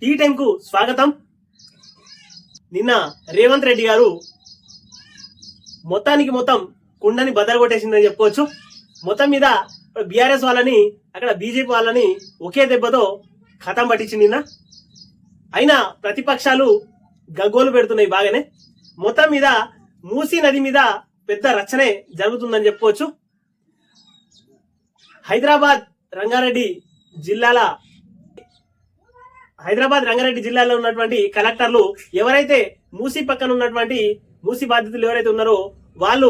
Tea time కు స్వాగతం. నిన్న రేవంత్ రెడ్డి గారు మొత్తానికి మొత్తం కుండని బదలు కొట్టేసిందని చెప్పుకోవచ్చు. మొత్తం మీద బీఆర్ఎస్ వాళ్ళని అక్కడ బీజేపీ వాళ్ళని ఒకే దెబ్బతో ఖతం పట్టించింది నిన్న. అయినా ప్రతిపక్షాలు గగ్గోలు పెడుతున్నాయి బాగానే. మొత్తం మీద మూసీ నది మీద పెద్ద రచనే జరుగుతుందని చెప్పుకోవచ్చు. హైదరాబాద్ రంగారెడ్డి జిల్లాలో ఉన్నటువంటి కలెక్టర్లు ఎవరైతే మూసీ పక్కన ఉన్నటువంటి మూసీ బాధితులు ఎవరైతే ఉన్నారో వాళ్ళు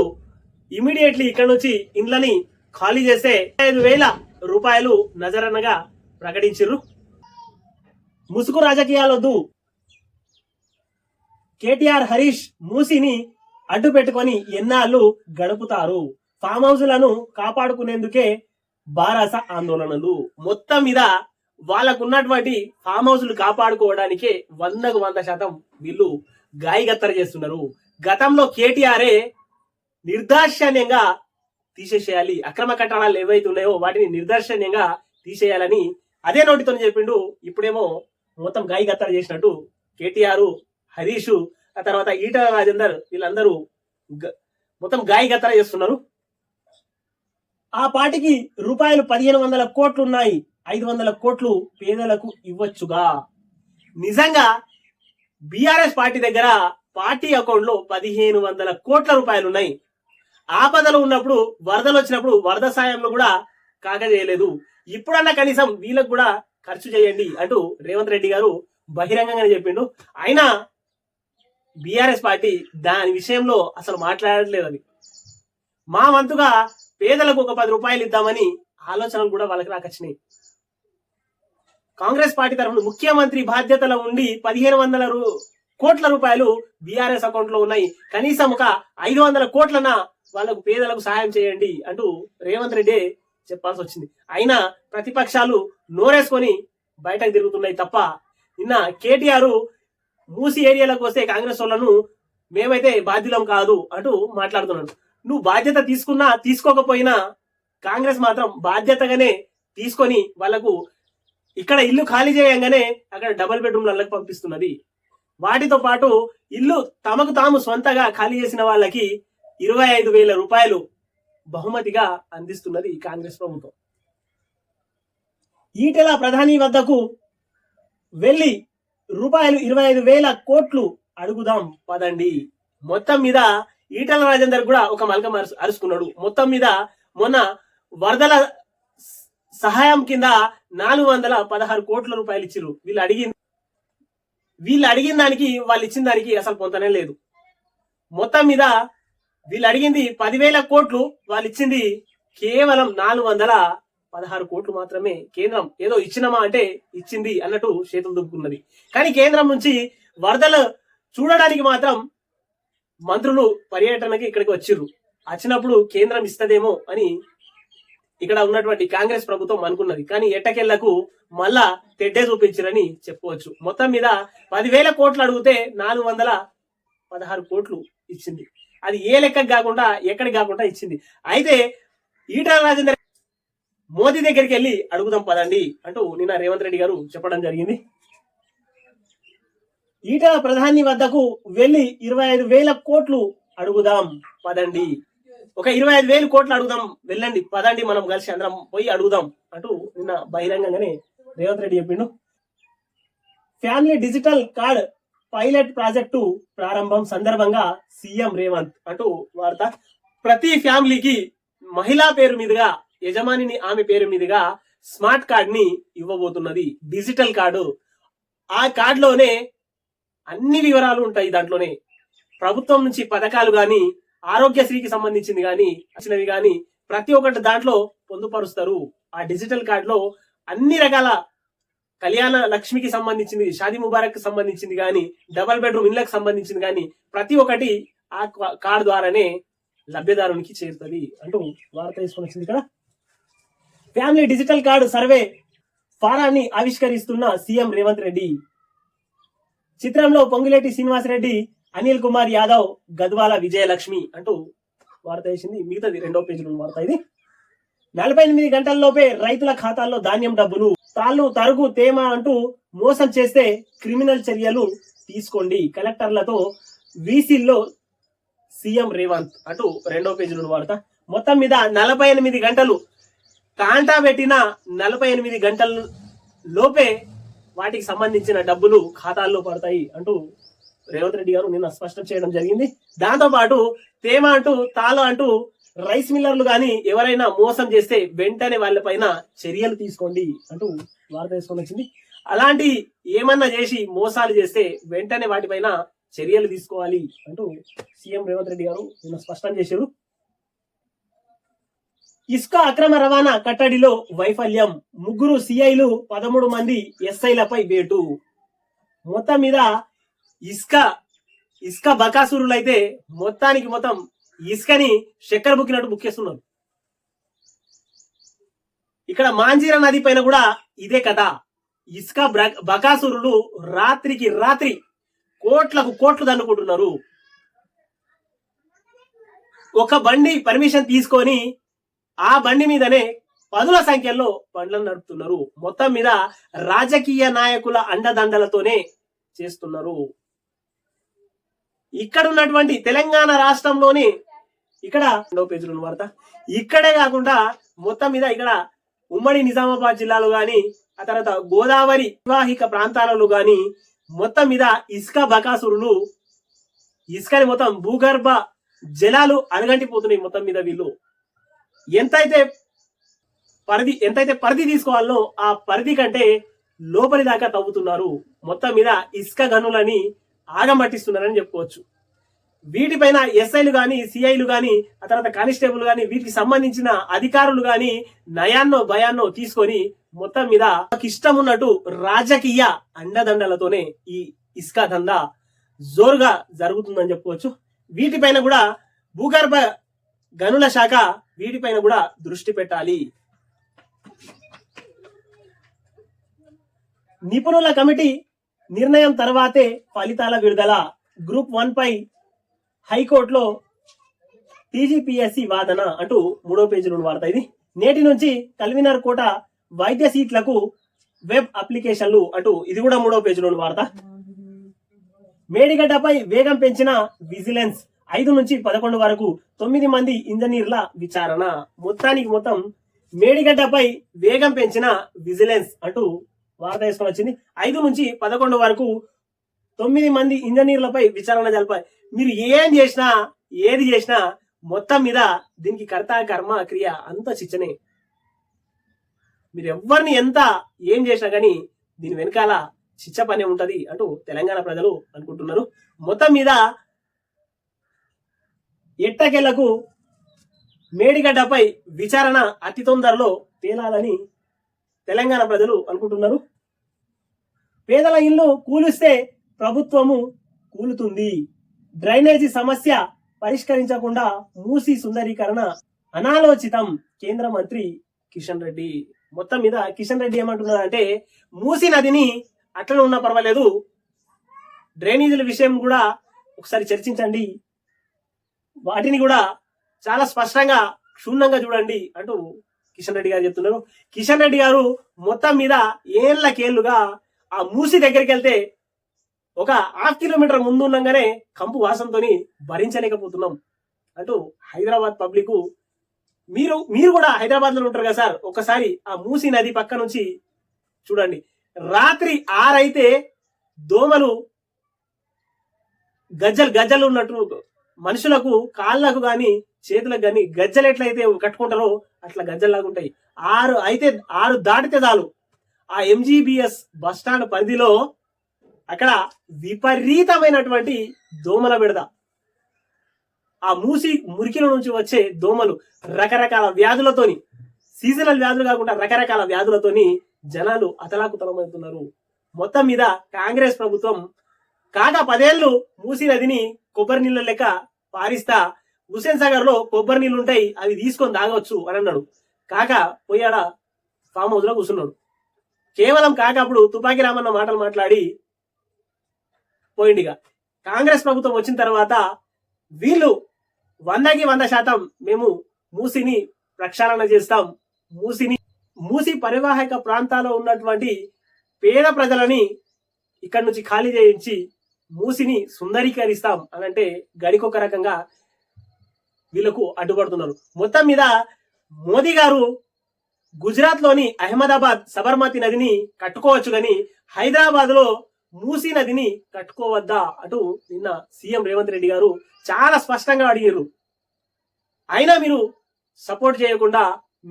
ఇమీడియట్లీ ఇక్కడ నుంచి ఇండ్లని ఖాళీ చేస్తే 5,000 రూపాయలు నజరనగా ప్రకటించారు. ముసుగు రాజకీయాలొద్దు, కేటీఆర్ హరీష్ మూసీని అడ్డు పెట్టుకొని ఎన్నాళ్ళు గడుపుతారు, ఫామ్ హౌస్లను కాపాడుకునేందుకే బారాస ఆందోళనలు. మొత్తం మీద వాళ్ళకున్నటువంటి ఫామ్ హౌస్లు కాపాడుకోవడానికే 100% వీళ్ళు గాయగత్తర చేస్తున్నారు. గతంలో కేటీఆరే నిర్దాక్షిణ్యంగా తీసేసేయాలి, అక్రమ కట్టడాలు ఏవైతే ఉన్నాయో వాటిని నిర్దాక్షిణ్యంగా తీసేయాలని అదే నోటితో చెప్పిండు. ఇప్పుడేమో మొత్తం గాయగత్తర చేసినట్టు కేటీఆర్, హరీష్, ఆ తర్వాత ఈటల రాజేందర్ వీళ్ళందరూ మొత్తం గాయగత్తర చేస్తున్నారు. ఆ పార్టీకి రూపాయలు 1,500 కోట్లు ఉన్నాయి, 500 కోట్లు పేదలకు ఇవ్వచ్చుగా. నిజంగా బీఆర్ఎస్ పార్టీ దగ్గర పార్టీ అకౌంట్ లో 1,500 కోట్ల రూపాయలు ఉన్నాయి. ఆపదలు ఉన్నప్పుడు, వరదలు వచ్చినప్పుడు వరద సాయంలో కూడా కాకజేయలేదు. ఇప్పుడన్నా కనీసం వీళ్ళకు కూడా ఖర్చు చేయండి అంటూ రేవంత్ రెడ్డి గారు బహిరంగంగానే చెప్పిండు. అయినా బీఆర్ఎస్ పార్టీ దాని విషయంలో అసలు మాట్లాడలేదని, మా వంతుగా పేదలకు ఒక 10 రూపాయలు ఇద్దామని ఆలోచనలు కూడా వాళ్ళకి రాకొచ్చినాయి. కాంగ్రెస్ పార్టీ తరఫున ముఖ్యమంత్రి బాధ్యతలో ఉండి 1,500 కోట్ల రూపాయలు బీఆర్ఎస్ అకౌంట్ లో ఉన్నాయి, కనీసం ఒక 500 కోట్లన వాళ్ళకు పేదలకు సహాయం చేయండి అంటూ రేవంత్ రెడ్డి చెప్పాల్సి వచ్చింది. అయినా ప్రతిపక్షాలు నోరేసుకొని బయటకు తిరుగుతున్నాయి తప్ప. నిన్న కేటీఆర్ మూసీ ఏరియాలకు వస్తే కాంగ్రెస్ వాళ్ళను మేమైతే బాధ్యులం కాదు అంటూ మాట్లాడుతున్నాడు. నువ్వు బాధ్యత తీసుకున్నా తీసుకోకపోయినా కాంగ్రెస్ మాత్రం బాధ్యతగానే తీసుకొని వాళ్లకు ఇక్కడ ఇల్లు ఖాళీ చేయంగానే అక్కడ డబుల్ బెడ్రూమ్లకు పంపిస్తున్నది. వాటితో పాటు ఇల్లు తమకు తాము సొంతగా ఖాళీ చేసిన వాళ్ళకి 25,000 రూపాయలు బహుమతిగా అందిస్తున్నది కాంగ్రెస్ ప్రభుత్వం. ఈటెల ప్రధాని వద్దకు వెళ్లి రూపాయలు 25,000 కోట్లు అడుగుదాం పదండి. మొత్తం మీద ఈటల రాజేందర్ కూడా ఒక మల్కం అరుచుకున్నాడు. మొత్తం మీద మొన్న వరదల సహాయం కింద 416 కోట్ల రూపాయలు ఇచ్చిర్రు. వీళ్ళు అడిగిన దానికి వాళ్ళు ఇచ్చిన దానికి అసలు పొంతనే లేదు. మొత్తం మీద వీళ్ళు అడిగింది 10,000 కోట్లు, వాళ్ళు ఇచ్చింది కేవలం 416 కోట్లు మాత్రమే. కేంద్రం ఏదో ఇచ్చినమా అంటే ఇచ్చింది అన్నట్టు చేతులు దుక్కున్నది. కానీ కేంద్రం నుంచి వరదలు చూడడానికి మాత్రం మంత్రులు పర్యటనకి ఇక్కడికి వచ్చిర్రు. వచ్చినప్పుడు కేంద్రం ఇస్తదేమో అని ఇక్కడ ఉన్నటువంటి కాంగ్రెస్ ప్రభుత్వం అనుకున్నది. కానీ ఎట్టకెళ్లకు మళ్ళా తెడ్డే చూపించారని చెప్పుకోవచ్చు. మొత్తం మీద 10,000 కోట్లు అడిగితే 416 కోట్లు ఇచ్చింది. అది ఏ లెక్కకి కాకుండా ఎక్కడికి కాకుండా ఇచ్చింది. అయితే ఈటల రాజేందర్ మోదీ దగ్గరికి వెళ్ళి అడుగుదాం పదండి అంటూ నిన్న రేవంత్ రెడ్డి గారు చెప్పడం జరిగింది. ఈటల ప్రధాని వద్దకు వెళ్లి 25,000 కోట్లు అడుగుదాం పదండి, ఒక 25,000 కోట్లు అడుగుదాం, వెళ్ళండి పదండి, మనం కలిసి అందరం పోయి అడుగుదాం అంటూ నిన్న బహిరంగంగానే రేవంత్ రెడ్డి చెప్పిండు. Family digital card pilot project ప్రారంభం సందర్భంగా సీఎం రేవంత్ అంటూ వార్త. ప్రతి ఫ్యామిలీకి మహిళా పేరు మీదుగా, యజమానిని ఆమె పేరు మీదుగా స్మార్ట్ కార్డ్ ని ఇవ్వబోతున్నది. Digital card. ఆ కార్డులోనే అన్ని వివరాలు ఉంటాయి. దాంట్లోనే ప్రభుత్వం నుంచి పథకాలు గాని, ఆరోగ్యశ్రీకి సంబంధించింది గాని, వచ్చినవి గాని ప్రతి ఒక్కటి దాంట్లో పొందుపరుస్తారు. ఆ డిజిటల్ కార్డులో అన్ని రకాల కళ్యాణ లక్ష్మికి సంబంధించింది, షాదీ ముబారక్ కి సంబంధించింది గాని, డబల్ బెడ్రూమ్ ఇళ్లకు సంబంధించింది గాని ప్రతి ఒక్కటి ఆ కార్డు ద్వారానే లబ్ధిదారునికి చేరుతుంది అంటూ వార్త తీసుకొని వచ్చింది. ఇక్కడ ఫ్యామిలీ డిజిటల్ కార్డు సర్వే ఫారాన్ని ఆవిష్కరిస్తున్న సీఎం రేవంత్ రెడ్డి. చిత్రంలో పొంగులేటి శ్రీనివాసరెడ్డి, అనిల్ కుమార్ యాదవ్, గద్వాల విజయలక్ష్మి అంటూ వార్త వేసింది. మిగతాది 2వ పేజీలో వార్త ఇది. 48 గంటల్లోపే రైతుల ఖాతాల్లో ధాన్యం డబ్బులు. తాళ్ళు తరుగు తేమ అంటూ మోసం చేస్తే క్రిమినల్ చర్యలు తీసుకోండి. కలెక్టర్లతో వీసీల్లో సీఎం రేవంత్ అంటూ 2వ పేజీలో వార్త. మొత్తం మీద 48 గంటలు కాంటా పెట్టిన 48 గంటల లోపే వాటికి సంబంధించిన డబ్బులు ఖాతాల్లో పడతాయి అంటూ రేవంత్ రెడ్డి గారు నిన్న స్పష్టం చేయడం జరిగింది. దాంతో పాటు తేమ అంటూ తాళ అంటూ రైస్ మిల్లర్లు గాని ఎవరైనా మోసం చేస్తే వెంటనే వాళ్ళ పైన చర్యలు తీసుకోండి అంటూ వార్త తీసుకొని వచ్చింది. అలాంటి ఏమన్నా చేసి మోసాలు చేస్తే వెంటనే వాటిపైన చర్యలు తీసుకోవాలి అంటూ సీఎం రేవంత్ రెడ్డి గారు నిన్న స్పష్టం చేశారు. ఇసుక అక్రమ రవాణా కట్టడిలో వైఫల్యం. 3 సిఐలు 13 మంది ఎస్ఐలపై వేటు. మొత్తం మీద ఇసుక బకాసురులైతే మొత్తానికి మొత్తం ఇసుకని చక్కెర బుక్కినట్టు బుక్కేస్తున్నారు. ఇక్కడ మాంజీరా నది పైన కూడా ఇదే కథ. ఇసుక బకాసురులు రాత్రికి రాత్రి కోట్లు దండుకుంటున్నారు. ఒక బండి పర్మిషన్ తీసుకొని ఆ బండి మీదనే 10ల సంఖ్యలో బండ్లను నడుపుతున్నారు. మొత్తం మీద రాజకీయ నాయకుల అండదండలతోనే చేస్తున్నారు. ఇక్కడ ఉన్నటువంటి తెలంగాణ రాష్ట్రంలోని ఇక్కడ 2వ పేజీలో వార్త. ఇక్కడే కాకుండా మొత్తం మీద ఇక్కడ ఉమ్మడి నిజామాబాద్ జిల్లాలో గాని ఆ తర్వాత గోదావరి వివాహిక ప్రాంతాలలో గాని మొత్తం మీద ఇసుక బకాసురులు ఇసుకని మొత్తం భూగర్భ జలాలు అడగంటిపోతున్నాయి. మొత్తం మీద వీళ్ళు ఎంతైతే పరిధి తీసుకోవాలో ఆ పరిధి కంటే లోపలి దాకా తవ్వుతున్నారు. మొత్తం మీద ఇసుక గనులని ఆగమట్టిస్తున్నారని చెప్పుకోవచ్చు. వీటిపైన ఎస్ఐలు గాని సిఐలు గాని ఆ తర్వాత కానిస్టేబుల్ గాని వీటికి సంబంధించిన అధికారులు గాని నయాన్నో భయాన్నో తీసుకొని మొత్తం మీద ఇష్టం ఉన్నట్టు రాజకీయ అండదండలతోనే ఈ ఇసుక దందా జోరుగా జరుగుతుందని చెప్పుకోవచ్చు. వీటిపైన కూడా భూగర్భ గనుల శాఖ వీటిపైన కూడా దృష్టి పెట్టాలి. నిపుణుల కమిటీ నిర్ణయం తర్వాతే ఫలితాల విడుదల. గ్రూప్ 1 పై హైకోర్టులో టీజీపీఎస్సీ వాదన అంటూ 3వ పేజీలో వార్త ఇది. నేటి నుంచి కన్వీనర్ కోట వైద్య సీట్లకు వెబ్ అప్లికేషన్లు అంటూ ఇది కూడా 3వ పేజీలో వార్త. మేడిగడ్డపై వేగం పెంచిన విజిలెన్స్. 5 నుంచి 11 వరకు 9 మంది ఇంజనీర్ల విచారణ. మొత్తానికి మొత్తం మేడిగడ్డపై వేగం పెంచిన విజిలెన్స్ అంటూ వార్త వేసుకొని వచ్చింది. 5 నుంచి 11 వరకు 9 మంది ఇంజనీర్లపై విచారణ జరిపాయి. మీరు ఏం చేసినా ఏది చేసినా మొత్తం మీద దీనికి కర్త కర్మ క్రియ అంత శిక్షనే. మీరు ఎవరిని ఎంత ఏం చేసినా కానీ దీని వెనకాల శిక్ష పనే ఉంటది అంటూ తెలంగాణ ప్రజలు అనుకుంటున్నారు. మొత్తం మీద ఎట్టకేలకు మేడిగడ్డపై విచారణ అతి తొందరలో తేలాలని తెలంగాణ ప్రజలు అనుకుంటున్నారు. పేదల ఇల్లు కూలిస్తే ప్రభుత్వము కూలుతుంది. డ్రైనేజీ సమస్య పరిష్కరించకుండా మూసి సుందరీకరణ అనాలోచితం. కేంద్ర మంత్రి కిషన్ రెడ్డి. మొత్తం మీద కిషన్ రెడ్డి ఏమంటున్నారంటే మూసి నదిని అట్లనే ఉన్నా పర్వాలేదు, డ్రైనేజీల విషయం కూడా ఒకసారి చర్చించండి, వాటిని కూడా చాలా స్పష్టంగా క్షుణ్ణంగా చూడండి అంటూ కిషన్ రెడ్డి గారు చెప్తున్నారు. కిషన్ రెడ్డి గారు మొత్తం మీద ఏళ్లకేళ్లుగా ఆ మూసి దగ్గరికి వెళ్తే ఒక 1/2 కిలోమీటర్ ముందు ఉండగానే కంపు వాసంతో భరించలేకపోతున్నాం అంటూ హైదరాబాద్ పబ్లిక్ మీరు కూడా హైదరాబాద్ లో ఉంటారు కదా సార్, ఒకసారి ఆ మూసి నది పక్క నుంచి చూడండి. రాత్రి 6 అయితే దోమలు గజ్జలు ఉన్నట్టు మనుషులకు కాళ్ళకు గాని చేతులకు గాని గజ్జలు ఎట్లయితే కట్టుకుంటారో అట్లా గజ్జల్లాగా ఉంటాయి. 6 దాటితే చాలు ఆ ఎంజీబీఎస్ బస్ స్టాండ్ పరిధిలో అక్కడ విపరీతమైనటువంటి దోమల బెడద. ఆ మూసి మురికిల నుంచి వచ్చే దోమలు రకరకాల వ్యాధులతోని, సీజనల్ వ్యాధులు కాకుండా రకరకాల వ్యాధులతోని జనాలు అతలాకుతలమవుతున్నారు. మొత్తం మీద కాంగ్రెస్ ప్రభుత్వం కాగా 10 ఏళ్లు మూసి నదిని కొబ్బరి నీళ్ళ లెక్క పారిస్తా హుసేన్ సాగర్ లో కొబ్బరి నీళ్లు ఉంటాయి, అవి తీసుకొని తాగొచ్చు అని అన్నాడు. కాక పోయాడ ఫామ్ హౌస్ లో కూర్చున్నాడు. కేవలం కాక అప్పుడు తుపాకి రామన్న మాటలు మాట్లాడి పోయిండిగా. కాంగ్రెస్ ప్రభుత్వం వచ్చిన తర్వాత వీళ్ళు 100% మేము మూసిని ప్రక్షాళన చేస్తాం. మూసి పరివాహక ప్రాంతాల్లో ఉన్నటువంటి పేద ప్రజలని ఇక్కడి నుంచి ఖాళీ చేయించి మూసిని సుందరీకరిస్తాం అనంటే గడికొక రకంగా వీళ్ళకు అడ్డుపడుతున్నారు. మొత్తం మీద మోదీ గారు గుజరాత్ లోని అహ్మదాబాద్ సబర్మతి నదిని కట్టుకోవచ్చు కానీ హైదరాబాద్ లో మూసీ నదిని కట్టుకోవద్దా అటు నిన్న సీఎం రేవంత్ రెడ్డి గారు చాలా స్పష్టంగా అడిగారు. అయినా మీరు సపోర్ట్ చేయకుండా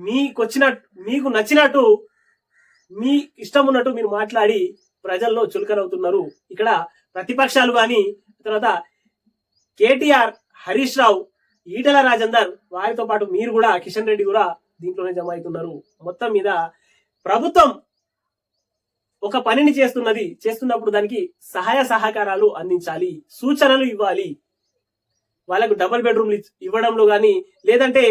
మీకు నచ్చినట్టు మీ ఇష్టం ఉన్నట్టు మీరు మాట్లాడి ప్రజల్లో చులకనవుతున్నారు. ఇక్కడ ప్రతిపక్షాలు కానీ తర్వాత కేటీఆర్, హరీష్ రావు, ఈటల రాజేందర్ వారితో పాటు మీరు కూడా కిషన్ రెడ్డి కూడా దీంట్లోనే జమ అవుతున్నారు. మొత్తం మీద ప్రభుత్వం ఒక పనిని చేస్తున్నప్పుడు దానికి సహాయ సహకారాలు అందించాలి, సూచనలు ఇవ్వాలి. వాళ్ళకు డబుల్ బెడ్రూమ్లు ఇవ్వడంలో కానీ లేదంటే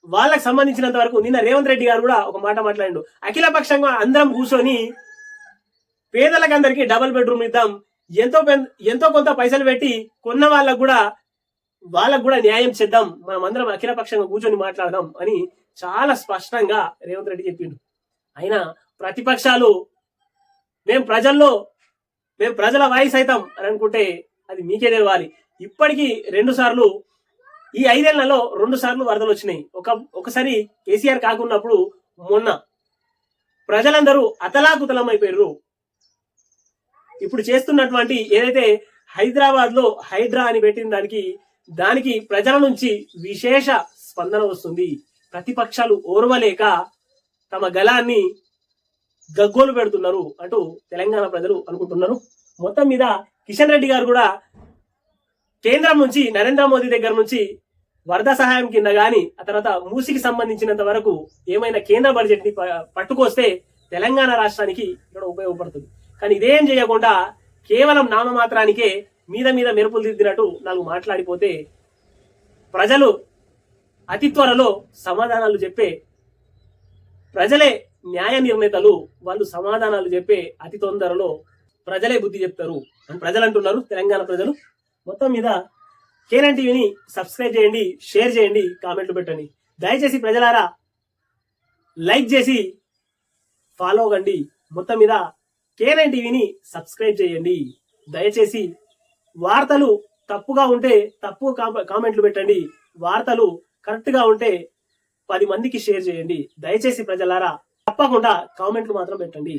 వాళ్ళకి సంబంధించినంత వరకు నిన్న రేవంత్ రెడ్డి గారు కూడా ఒక మాట మాట్లాడిండు. అఖిల పక్షంగా అందరం కూర్చొని పేదలకందరికీ డబుల్ బెడ్రూమ్ ఇద్దాం, ఎంతో కొంత పైసలు పెట్టి కొన్న వాళ్ళకు కూడా న్యాయం చేద్దాం, మనం అందరం అఖిల పక్షంగా కూర్చొని మాట్లాడదాం అని చాలా స్పష్టంగా రేవంత్ రెడ్డి చెప్పిండు. అయినా ప్రతిపక్షాలు మేము ప్రజల వాయిస్ అవుతాం అని అనుకుంటే అది మీకే తెలవాలి. ఇప్పటికీ ఈ 5 ఏళ్లలో 2 సార్లు వరదలు వచ్చినాయి. ఒకసారి కేసీఆర్ కాకున్నప్పుడు మొన్న ప్రజలందరూ అతలాకుతలం అయిపోయారు. ఇప్పుడు చేస్తున్నటువంటి ఏదైతే హైదరాబాద్ లో హైడ్రా అని పెట్టిన దానికి ప్రజల నుంచి విశేష స్పందన వస్తుంది. ప్రతిపక్షాలు ఓర్వలేక తమ గలాన్ని గగ్గోలు పెడుతున్నారు అంటూ తెలంగాణ ప్రజలు అనుకుంటున్నారు. మొత్తం మీద కిషన్ రెడ్డి గారు కూడా కేంద్రం నుంచి నరేంద్ర మోదీ దగ్గర నుంచి వరద సహాయం కింద గాని ఆ తర్వాత మూసికి సంబంధించినంత వరకు ఏమైనా కేంద్ర బడ్జెట్ ని పట్టుకొస్తే తెలంగాణ రాష్ట్రానికి ఇక్కడ ఉపయోగపడుతుంది. కానీ ఇదేం చేయకుండా కేవలం నామమాత్రానికే మీద మెరుపులు దిద్దినట్టు 4 మాట్లాడిపోతే ప్రజలు అతి త్వరలో సమాధానాలు చెప్పే ప్రజలే న్యాయ నిర్ణేతలు, వాళ్ళు సమాధానాలు చెప్పే అతి తొందరలో ప్రజలే బుద్ధి చెప్తారు అని ప్రజలు అంటున్నారు, తెలంగాణ ప్రజలు. మొత్తం మీద కేఎన్ఎన్ టీవీని సబ్స్క్రైబ్ చేయండి, షేర్ చేయండి, కామెంట్లు పెట్టండి. దయచేసి ప్రజలారా లైక్ చేసి ఫాలో అవ్వండి. మొత్తం మీద కేఎన్ఎన్ టీవీని సబ్స్క్రైబ్ చేయండి. దయచేసి వార్తలు తప్పుగా ఉంటే తప్పు కామెంట్లు పెట్టండి, వార్తలు కరెక్ట్ గా ఉంటే 10 మందికి షేర్ చేయండి. దయచేసి ప్రజలారా తప్పకుండా కామెంట్లు మాత్రం పెట్టండి.